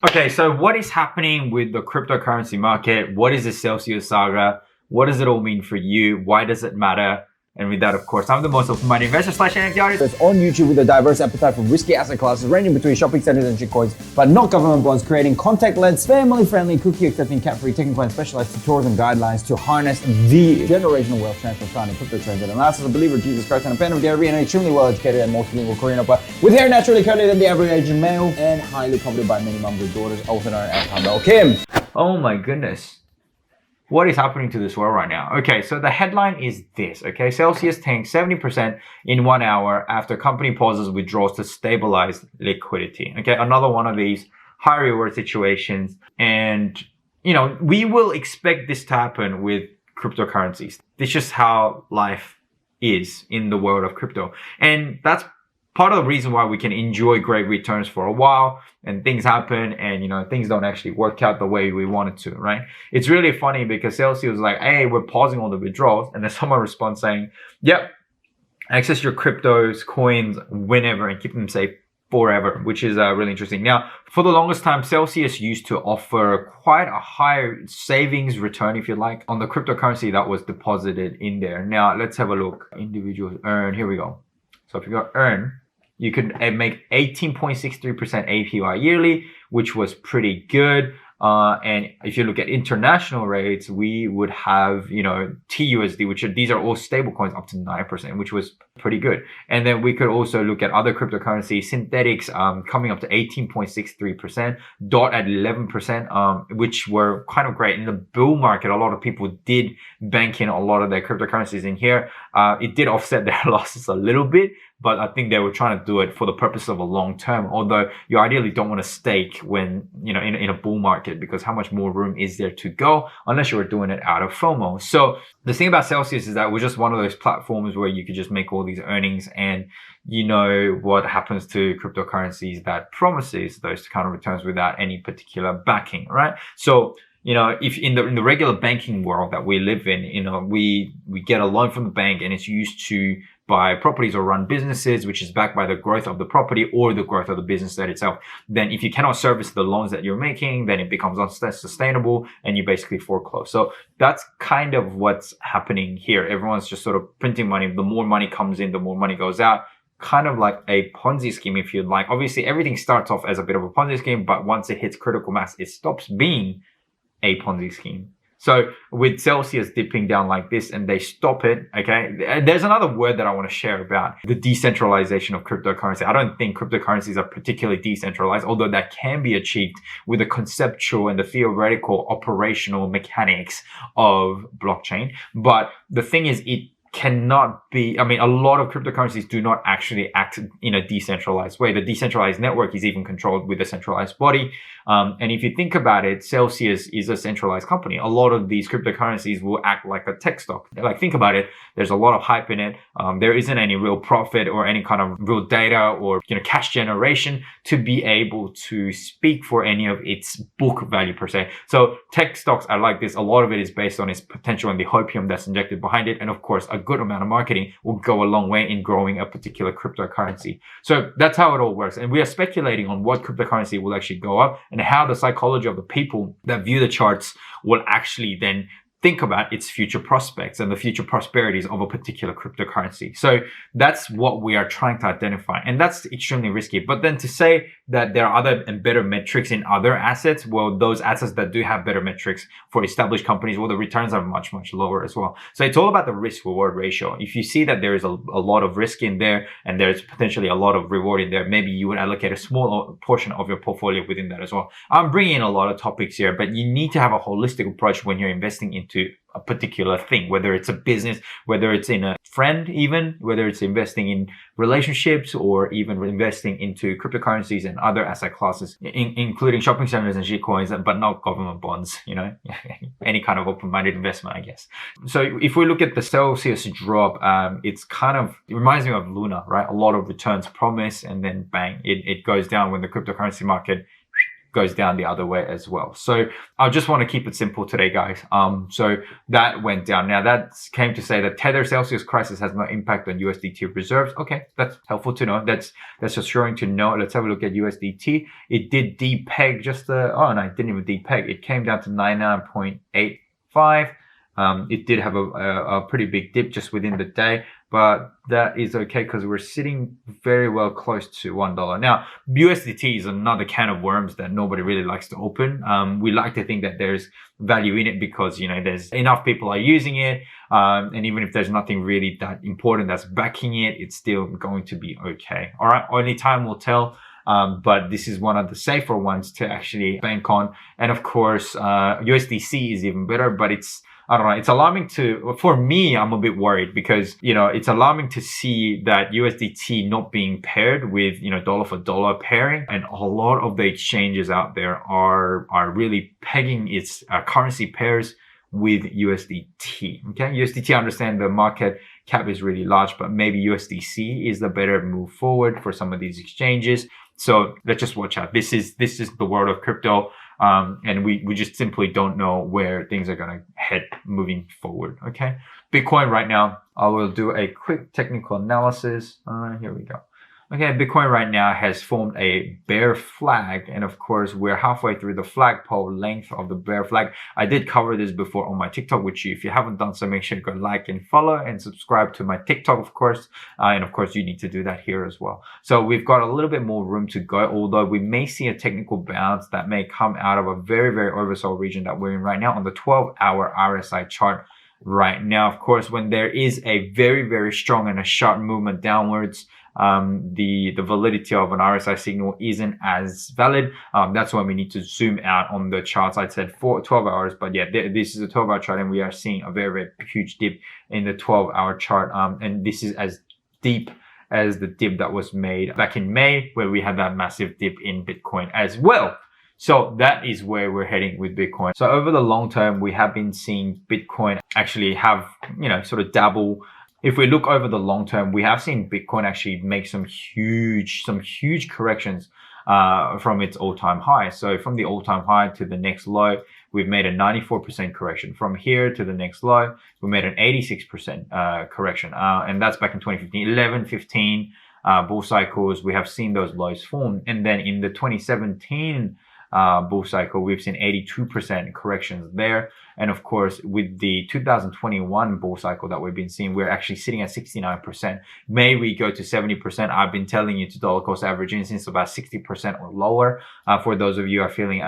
Okay, so what is happening with the cryptocurrency market? What is the Celcius saga? What does it all mean for you? Why does it matter? And with that, of course, I'm the most open-minded investor / NFT artist It's on YouTube with a diverse appetite for risky asset classes ranging between shopping centers and shitcoins, but not government bonds, creating contact-led, family-friendly, cookie-accepting, cat-free, technical and specialized tutorials and guidelines to harness the generational wealth transfer found in crypto trends. And as a believer of Jesus Christ and a fan of Gary, and an extremely well-educated and multilingual Korean opera with hair naturally curly than the average Asian male and highly coveted by many mums with daughters, also known as Humble Kim. Oh my goodness. What is happening to this world right now? Okay, so the headline is this, okay? Celcius tanks 70% in 1 hour after company pauses withdrawals to stabilize liquidity. Okay, another one of these high reward situations. And, you know, we will expect this to happen with cryptocurrencies. It's just how life is in the world of crypto. And that's part of the reason why we can enjoy great returns for a while and things happen and, you know, things don't actually work out the way we want it to, right? It's really funny because Celcius was like, hey, we're pausing all the withdrawals. And then someone responds saying, yep, access your cryptos, coins, whenever and keep them safe forever, which is really interesting. Now, for the longest time, Celcius used to offer quite a high savings return, if you like, on the cryptocurrency that was deposited in there. Now, let's have a look. Individuals earn, here we go. So if you go earn, you could make 18.63% APY yearly, which was pretty good. And if you look at international rates, we would have, you know, TUSD, which are, these are all stable coins up to 9%, which was pretty good. And then we could also look at other cryptocurrencies, synthetics, coming up to 18.63%, DOT at 11%, which were kind of great. In the bull market, a lot of people did bank in a lot of their cryptocurrencies in here. It did offset their losses a little bit, but I think they were trying to do it for the purpose of a long term, although you ideally don't want to stake when, you know, in a bull market, because how much more room is there to go unless you were doing it out of FOMO. So the thing about Celcius is that we're just one of those platforms where you could just make all these earnings, and you know what happens to cryptocurrencies that promises those kind of returns without any particular backing, right? So, you know, if in the regular banking world that we live in, you know, we get a loan from the bank and it's used to buy properties or run businesses, which is backed by the growth of the property or the growth of the business that itself. Then if you cannot service the loans that you're making, then it becomes unsustainable and you basically foreclose. So that's kind of what's happening here. Everyone's just sort of printing money. The more money comes in, the more money goes out. Kind of like a Ponzi scheme, if you'd like. Obviously, everything starts off as a bit of a Ponzi scheme, but once it hits critical mass, it stops being a Ponzi scheme. So with Celcius dipping down like this and they stop it, okay, there's another word that I want to share about the decentralization of cryptocurrency. I don't think cryptocurrencies are particularly decentralized, although that can be achieved with the conceptual and the theoretical operational mechanics of blockchain. But the thing is, it cannot be, I mean, a lot of cryptocurrencies do not actually act in a decentralized way. The decentralized network is even controlled with a centralized body. And if you think about it, Celcius is a centralized company. A lot of these cryptocurrencies will act like a tech stock. Like, think about it. There's a lot of hype in it. There isn't any real profit or any kind of real data or, you know, cash generation to be able to speak for any of its book value per se. So tech stocks are like this. A lot of it is based on its potential and the hopium that's injected behind it. And of course, a good amount of marketing will go a long way in growing a particular cryptocurrency. So that's how it all works. And we are speculating on what cryptocurrency will actually go up and how the psychology of the people that view the charts will actually then think about its future prospects and the future prosperities of a particular cryptocurrency. So that's what we are trying to identify. And that's extremely risky. But then to say that there are other and better metrics in other assets, well, those assets that do have better metrics for established companies, well, the returns are much, much lower as well. So it's all about the risk reward ratio. If you see that there is a lot of risk in there and there's potentially a lot of reward in there, maybe you would allocate a small portion of your portfolio within that as well. I'm bringing in a lot of topics here, but you need to have a holistic approach when you're investing into a particular thing, whether it's a business, whether it's in a friend, even whether it's investing in relationships or even investing into cryptocurrencies and other asset classes, including shopping centers and shitcoins, but not government bonds, you know, any kind of open-minded investment, I guess. So if we look at the Celcius drop, it's kind of, it reminds me of Luna, right? A lot of returns promised and then bang, it goes down when the cryptocurrency market goes down the other way as well. So I just want to keep it simple today, guys. So that went down. Now that came to say that Tether Celcius crisis has no impact on USDT reserves. Okay, that's helpful to know. That's assuring to know. Let's have a look at USDT. It did depeg oh no, it didn't even depeg. It came down to 99.85. It did have a pretty big dip just within the day, but that is okay because we're sitting very well close to $1. Now, USDT is another can of worms that nobody really likes to open. We like to think that there's value in it because, there's enough people are using it. And even if there's nothing really that important that's backing it, it's still going to be okay. All right. Only time will tell. But this is one of the safer ones to actually bank on. And of course, USDC is even better, but I don't know. It's alarming for me, I'm a bit worried because, it's alarming to see that USDT not being paired with, dollar for dollar pairing. And a lot of the exchanges out there are really pegging its currency pairs with USDT. Okay. USDT, I understand the market cap is really large, but maybe USDC is the better move forward for some of these exchanges. So let's just watch out. This is the world of crypto. And we just simply don't know where things are going to head moving forward. Okay. Bitcoin right now, I will do a quick technical analysis. Here we go. Okay. Bitcoin right now has formed a bear flag. And of course, we're halfway through the flagpole length of the bear flag. I did cover this before on my TikTok, which if you haven't done so, make sure you go like and follow and subscribe to my TikTok, of course. And of course, you need to do that here as well. So we've got a little bit more room to go, although we may see a technical bounce that may come out of a very, very oversold region that we're in right now on the 12-hour RSI chart. Right now, of course, when there is a very, very strong and a sharp movement downwards, the validity of an RSI signal isn't as valid. That's why we need to zoom out on the charts. I said 12 hours, but yeah, this is a 12-hour chart and we are seeing a very, very huge dip in the 12-hour chart. And this is as deep as the dip that was made back in May, where we had that massive dip in Bitcoin as well. So that is where we're heading with Bitcoin. So over the long term, we have been seeing Bitcoin actually have, sort of dabble. If we look over the long term, we have seen Bitcoin actually make some huge corrections from its all-time high. So from the all-time high to the next low, we've made a 94% correction. From here to the next low, we made an 86% correction. And that's back in 2015, 11, 15 bull cycles. We have seen those lows form. And then in the 2017 bull cycle, we've seen 82% corrections there. And of course, with the 2021 bull cycle that we've been seeing, we're actually sitting at 69%. May we go to 70%? I've been telling you to dollar cost averaging since about 60% or lower for those of you who are feeling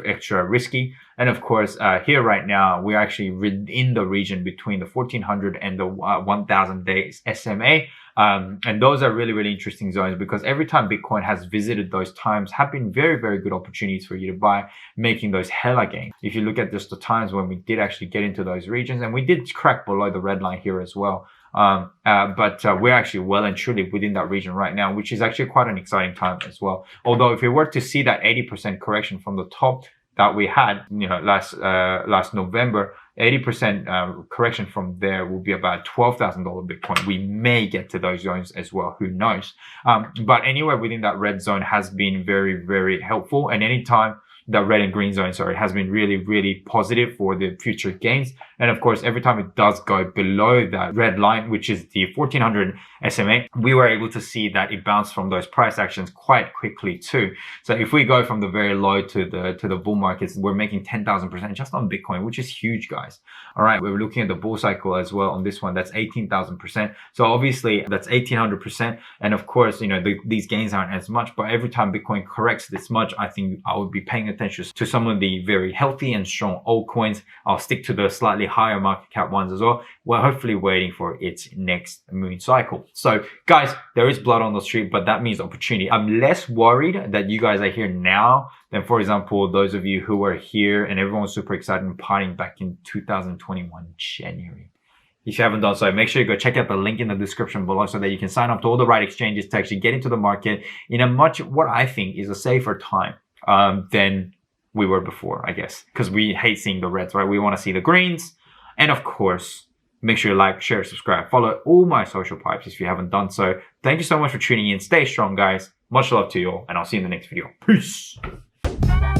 extra risky. And of course, here right now, we're actually in the region between the 1400 and the 1000 days SMA. And those are really, really interesting zones because every time Bitcoin has visited those times have been very, very good opportunities for you to buy, making those hella gains. If you look at just the times when we did actually get into those regions, and we did crack below the red line here as well. But we're actually well and truly within that region right now, which is actually quite an exciting time as well. Although if we were to see that 80% correction from the top that we had, last November, 80% correction from there will be about $12,000 Bitcoin. We may get to those zones as well. Who knows? But anywhere within that red zone has been very, very helpful. And anytime the red and green zone, has been really, really positive for the future gains. And of course, every time it does go below that red line, which is the 1400 SMA, we were able to see that it bounced from those price actions quite quickly too. So if we go from the very low to the bull markets, we're making 10,000% just on Bitcoin, which is huge, guys. All right. We're looking at the bull cycle as well on this one. That's 18,000%. So obviously that's 1,800%. And of course, these gains aren't as much, but every time Bitcoin corrects this much, I think I would be paying attention to some of the very healthy and strong altcoins. I'll stick to the slightly higher market cap ones as well. We're hopefully waiting for its next moon cycle. So guys, there is blood on the street, but that means opportunity. I'm less worried that you guys are here now than, for example, those of you who were here and everyone was super excited and partying back in 2021 January. If you haven't done so, make sure you go check out the link in the description below so that you can sign up to all the right exchanges to actually get into the market in a what I think is a safer time than we were before, I guess, because we hate seeing the reds, right? We want to see the greens. And of course, make sure you like, share, subscribe, follow all my social pipes if you haven't done so. Thank you so much for tuning in. Stay strong, guys. Much love to you all, and I'll see you in the next video. Peace. Bye.